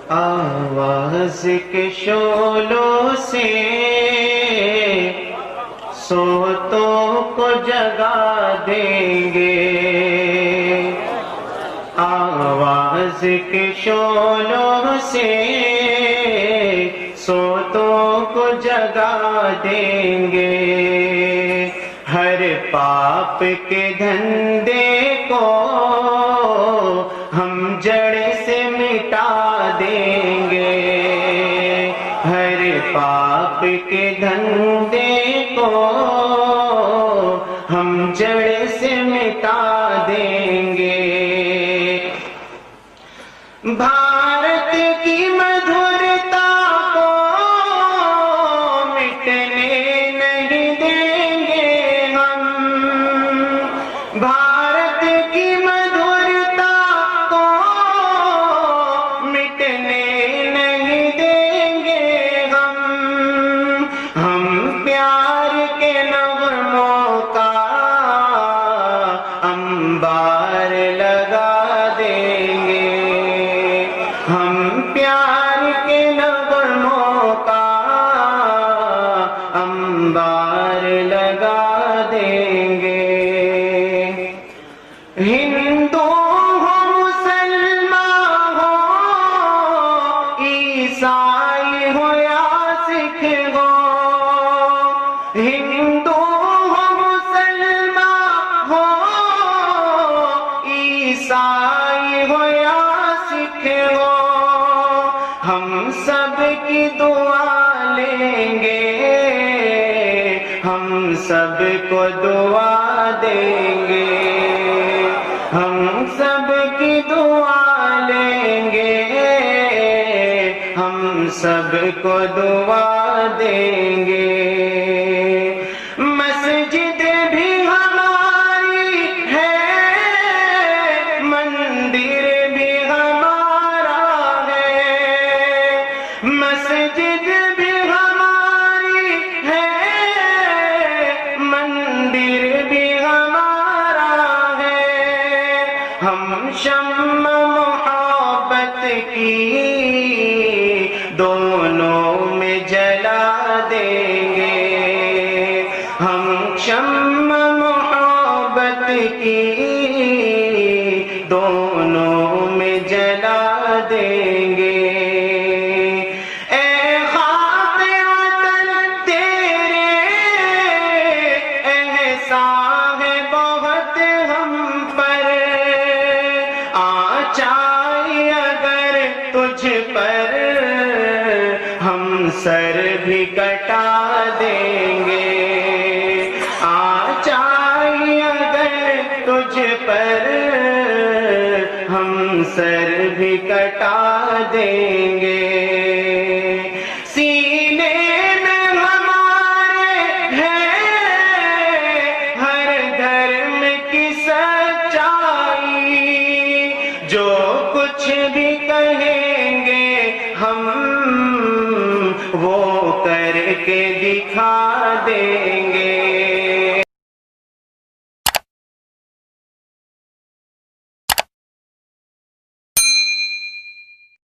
آواز کے شعلوں سے سوتوں کو جگا دیں گے، آواز کے شعلوں سے سوتوں کو جگا دیں گے، ہر پاپ کے دھندے کو ہم جڑ سے مٹا دیں گے، ہر پاپ کے دھندے کو ہم جڑ سے مٹا دیں گے، بھارت کی مدھرتا کو مٹنے نہیں دیں گے ہم، بھارت کی مدھرتا کو مٹنے نہیں دیں گے ہم پیار کے نغموں کا انبار لگا دیں گے، ہم پیار کے نغموں کا انبار لگا دیں گے، ہندو ہو مسلمان ہو عیسائی ہو یا سکھ ہو، ہندو ہو مسلمان ہو عیسائی ہو یا سکھ ہو، ہم سب کی دعا لیں گے، ہم سب کو دعا دیں گے، ہم سب کی دعا لیں گے، ہم سب کو دعا دیں گے، مسجد بھی ہماری ہے، مندر بھی ہمارا ہے، مسجد بھی ہماری ہے، مندر بھی ہمارا ہے، ہم شمع محبت کی دونوں میں جلا دیں گے، ہم شمع محبت کی دونوں میں جلا دیں گے، اے خاک وطن تیرے احسان ہے بہت ہم پر، آچائی اگر تجھ پر ہم سر بھی کٹا دیں گے، آچائی اگر تجھ پر ہم سر بھی کٹا دیں گے، سینے میں ہمارے ہے ہر دھرم کی سچائی، جو کچھ بھی کہیں گے ہم وہ کر کے دکھا دیں گے،